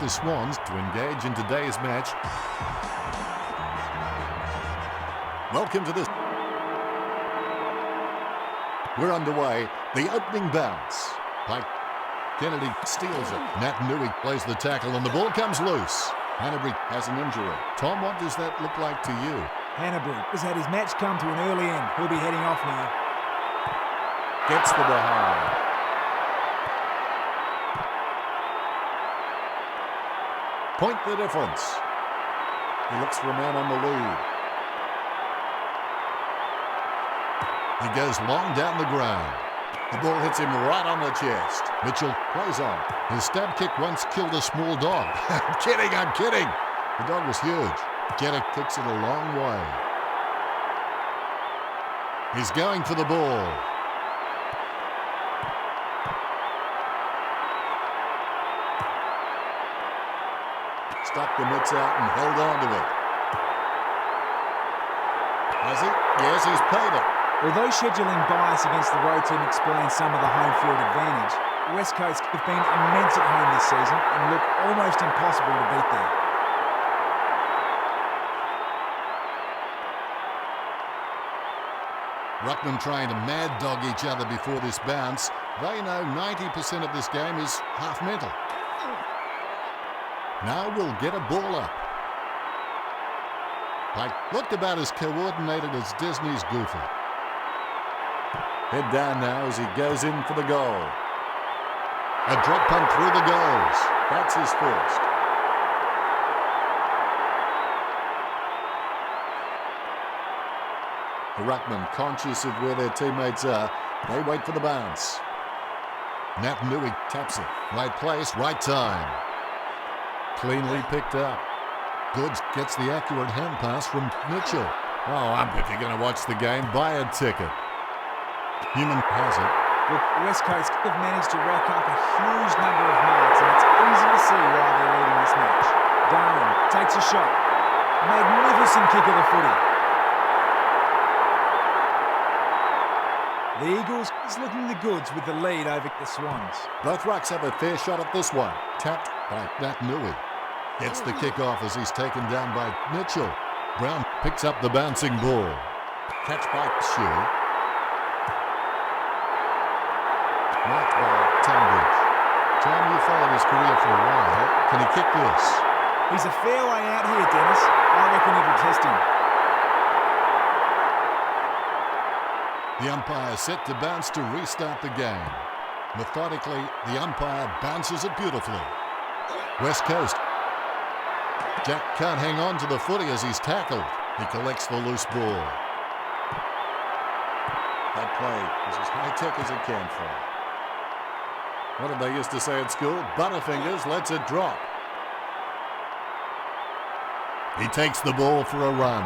the Swans to engage in today's match. Welcome to this. We're underway. The opening bounce. Kennedy steals it. Nat Nui plays the tackle and the ball comes loose. Hanbury has an injury. Tom, what does that look like to you? Hanbury has had his match come to an early end. He'll be heading off now. Gets the behind. Point the difference. He looks for a man on the lead. He goes long down the ground. The ball hits him right on the chest. Mitchell plays on. His stab kick once killed a small dog. I'm kidding. The dog was huge. Jenner kicks it a long way. He's going for the ball. Stuck the mitts out and held on to it. Has he? Yes, he's paid it. Although scheduling bias against the road team explains some of the home field advantage, West Coast have been immense at home this season and look almost impossible to beat there. Ruckman trying to mad dog each other before this bounce. They know 90% of this game is half mental. Now we'll get a ball up. Pike looked about as coordinated as Disney's Goofy. Head down now as he goes in for the goal. A drop punt through the goals. That's his first. The ruckman, conscious of where their teammates are, they wait for the bounce. Nat Nui taps it. Right place, right time. Cleanly picked up. Goods gets the accurate hand pass from Mitchell. Oh, if you're going to watch the game, buy a ticket. Human has it. Look, West Coast have managed to rack up a huge number of marks, and it's easy to see why they're leading this match. Darwin takes a shot. Magnificent kick of the footy. The Eagles is looking the goods with the lead over the Swans. Both rucks have a fair shot at this one. Tapped by Nat Nui. Gets the kick off as he's taken down by Mitchell. Brown picks up the bouncing ball. Catch by Shoe. Marked by Tunbridge. Tom, you followed his career for a while. Can he kick this? He's a fair way out here, Dennis. I reckon it'll test him. The umpire set to bounce to restart the game. Methodically, the umpire bounces it beautifully. West Coast. Jack can't hang on to the footy as he's tackled. He collects the loose ball. That play is as high-tech as it can for him. What did they used to say at school? Butterfingers lets it drop. He takes the ball for a run.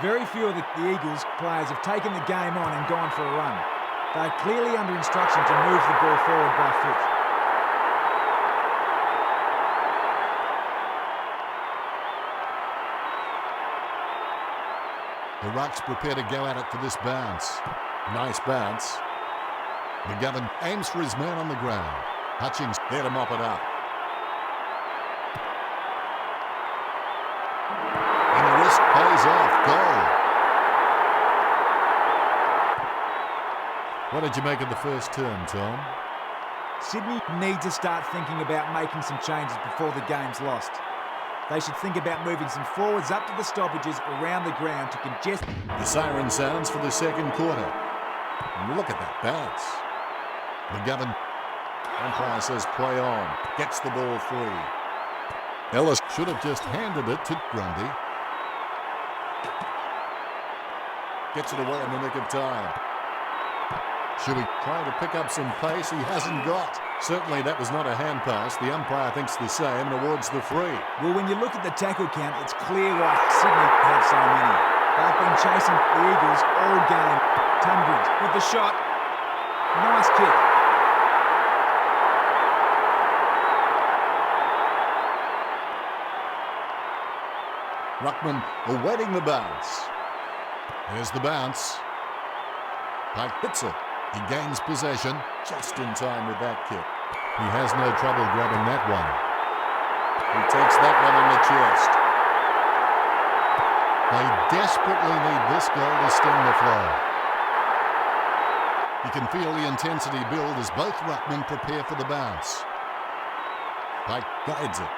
Very few of the Eagles players have taken the game on and gone for a run. They're clearly under instruction to move the ball forward by foot. The Rucks prepare to go at it for this bounce. Nice bounce. McGovern aims for his man on the ground. Hutchings there to mop it up. And the risk pays off. Goal. What did you make of the first term, Tom? Sydney need to start thinking about making some changes before the game's lost. They should think about moving some forwards up to the stoppages around the ground to congest. The siren sounds for the second quarter. And look at that bounce. McGovern, umpire says play on. Gets the ball free. Ellis should have just handed it to Grundy. Gets it away in the nick of time. Shuey trying to pick up some pace he hasn't got. Certainly that was not a hand pass. The umpire thinks the same and awards the free. Well, when you look at the tackle count, it's clear why Sydney have so many. They've been chasing the Eagles all game. Tunbridge with the shot. Nice kick. Ruckman awaiting the bounce. There's the bounce. Pike hits it. He gains possession just in time with that kick. He has no trouble grabbing that one. He takes that one on the chest. They desperately need this goal to stem the flow. You can feel the intensity build as both ruckmen prepare for the bounce. Pike guides it.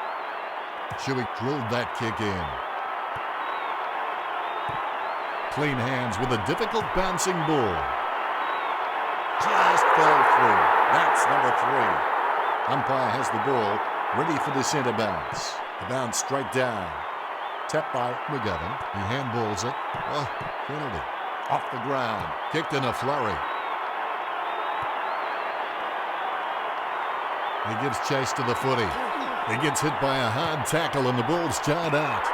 Shuey drilled that kick in. Clean hands with a difficult bouncing ball. Just fell through. That's number 3. Umpire has the ball, ready for the centre bounce. The bounce straight down. Tapped by McGovern. He handballs it. Oh, penalty. Off the ground. Kicked in a flurry. He gives chase to the footy. He gets hit by a hard tackle and the ball's jarred out.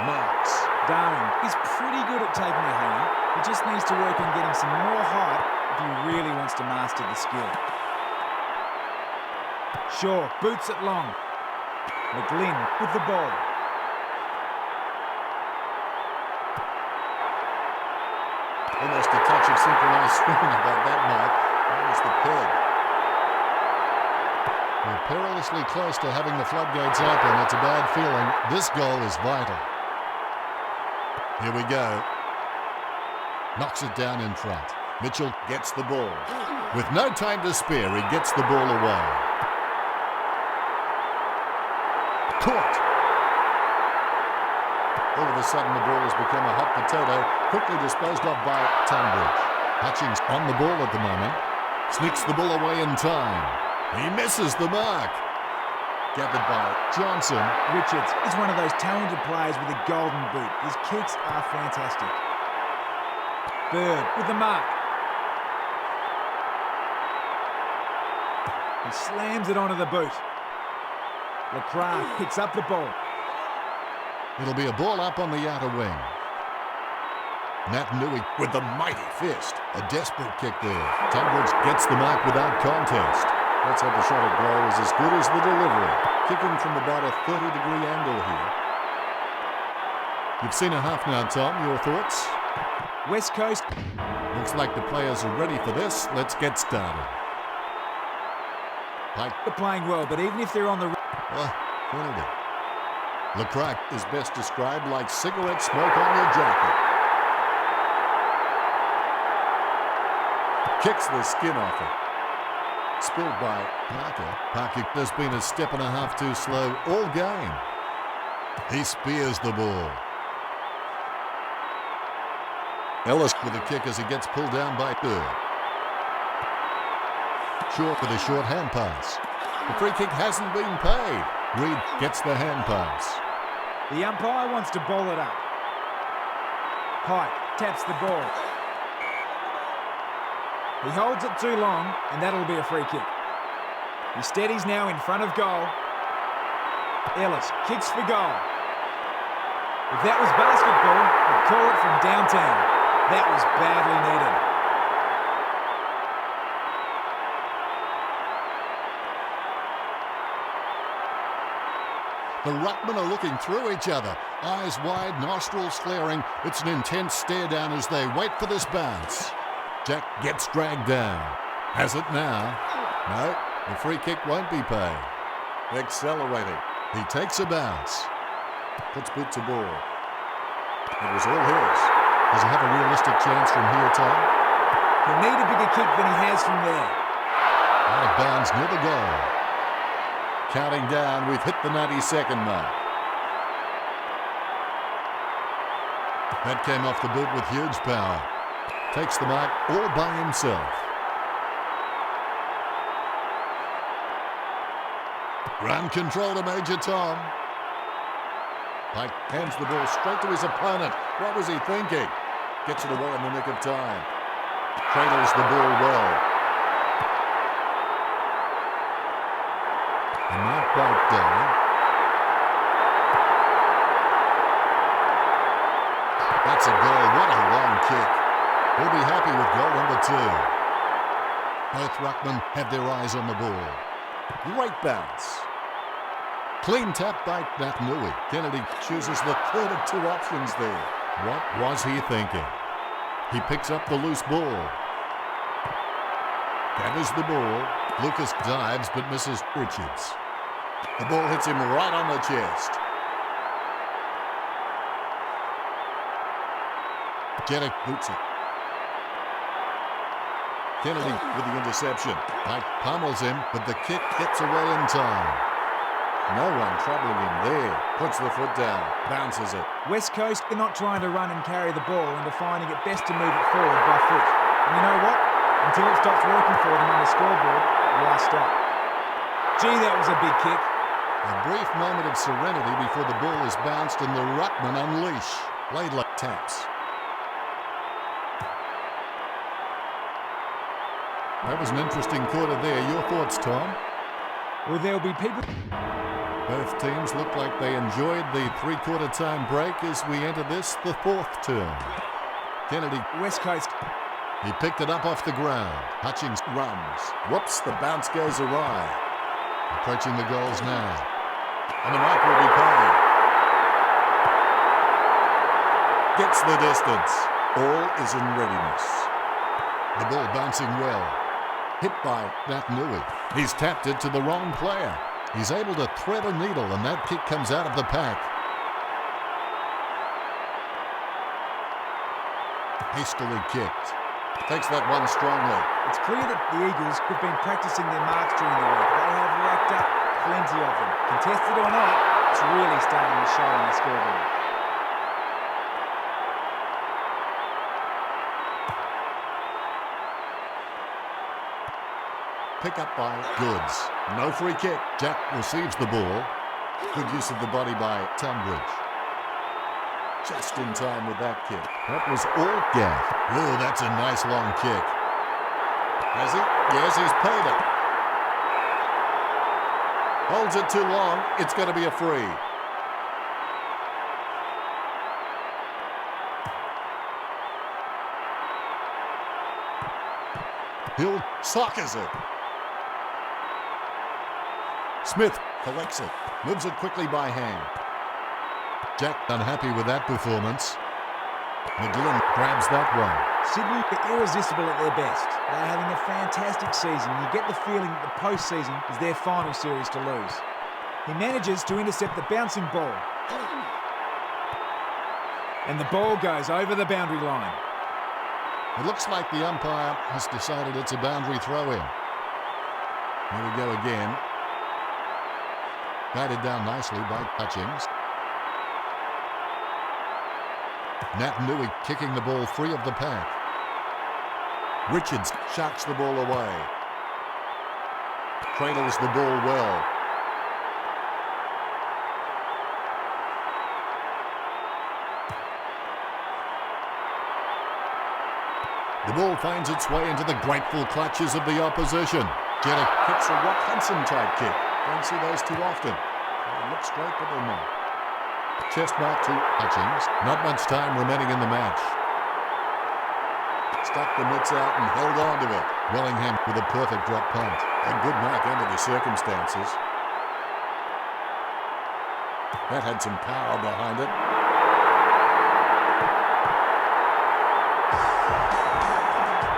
Marks. Darwin is pretty good at taking a hanger. He just needs to work on getting some more height if he really wants to master the skill. Shaw boots it long. McGlynn with the ball. Almost a touch of synchronised swimming about that mark. Minus the peg. We're perilously close to having the floodgates open. It's a bad feeling. This goal is vital. Here we go. Knocks it down in front. Mitchell gets the ball. With no time to spare, he gets the ball away. Caught. All of a sudden, the ball has become a hot potato, quickly disposed of by Tunbridge. Hutchings on the ball at the moment. Sneaks the ball away in time. He misses the mark. Gathered by Johnson. Richards is one of those talented players with a golden boot. His kicks are fantastic. Bird with the mark. He slams it onto the boot. LeCras picks up the ball. It'll be a ball up on the outer wing. Nat Nui with the mighty fist. A desperate kick there. Tunbridge gets the mark without contest. Let's hope the shot at goal is as good as the delivery. Kicking from about a 30-degree angle here. You've seen a half now, Tom. Your thoughts? West Coast. Looks like the players are ready for this. Let's get started. Pike. They're playing well, but even if they're on the... Oh, penalty. LeCras is best described like cigarette smoke on your jacket. Kicks the skin off it. Spilled by Parker. Parker has been a step and a half too slow all game. He spears the ball. Ellis with a kick as he gets pulled down by Bird. Short with a short hand pass. The free kick hasn't been paid. Reed gets the hand pass. The umpire wants to bowl it up. Pike taps the ball. He holds it too long, and that'll be a free kick. He steadies now in front of goal. Ellis kicks for goal. If that was basketball, I'd call it from downtown. That was badly needed. The ruckmen are looking through each other. Eyes wide, nostrils flaring. It's an intense stare down as they wait for this bounce. Jack gets dragged down. Has it now. No, the free kick won't be paid. Accelerating. He takes a bounce. Puts boot to ball. It was all his. Does he have a realistic chance from here, Tom? He'll need a bigger kick than he has from there. Out of bounds near the goal. Counting down, we've hit the 90-second mark. That came off the boot with huge power. Takes the mark all by himself. Ground control to Major Tom. Pike hands the ball straight to his opponent. What was he thinking? Gets it away in the nick of time. Cradles the ball well. And mark by Darwin. That's a goal. What a long kick. We'll be happy with goal number 2. Both ruckmen have their eyes on the ball. Great bounce. Clean tap by Nat Nui. Kennedy chooses the third of 2 options there. What was he thinking? He picks up the loose ball. Gathers the ball. Lucas dives but misses Richards. The ball hits him right on the chest. Jenner boots it. Kennedy with the interception. Mike pummels him, but the kick gets away in time. No one troubling him there. Puts the foot down. Bounces it. West Coast are not trying to run and carry the ball and are finding it best to move it forward by foot. And you know what? Until it stops working for them on the scoreboard, why stop? Gee, that was a big kick. A brief moment of serenity before the ball is bounced and the ruckman unleash. Laidlaw taps. That was an interesting quarter there. Your thoughts, Tom? Well, there'll be people... Both teams look like they enjoyed the three-quarter time break as we enter this, the fourth term. Kennedy. West Coast. He picked it up off the ground. Hutchings runs. Whoops, the bounce goes awry. Approaching the goals now. And the mark will be paid. Gets the distance. All is in readiness. The ball bouncing well. Hit by Nui. He's tapped it to the wrong player. He's able to thread a needle, and that kick comes out of the pack. Hastily kicked. Takes that one strongly. It's clear that the Eagles have been practicing their marks during the week. They have racked up plenty of them. Contested or not, it's really starting to show on the scoreboard. Pick up by Goods. No free kick. Jack receives the ball. Good use of the body by Tunbridge. Just in time with that kick. That was all Gaff. Oh, that's a nice long kick. Has he? Yes, he's paid it. Holds it too long. It's going to be a free. Hill sockers it. Smith collects it. Moves it quickly by hand. Jack unhappy with that performance. McGlynn grabs that one. Sydney are irresistible at their best. They're having a fantastic season. You get the feeling that the postseason is their final series to lose. He manages to intercept the bouncing ball. And the ball goes over the boundary line. It looks like the umpire has decided it's a boundary throw-in. Here we go again. Guided down nicely by Hutchings. Nui kicking the ball free of the pack. Richards sharks the ball away. Cradles the ball well. The ball finds its way into the grateful clutches of the opposition. Jenner kicks a Rock Hudson-type kick. Don't see those too often. They look straight, but they're not. Chest mark to Hutchings. Not much time remaining in the match. Stuck the mitts out and held on to it. Wellingham with a perfect drop punt. A good mark under the circumstances. That had some power behind it.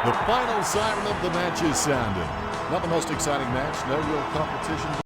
The final siren of the match is sounded. Not the most exciting match, no real competition.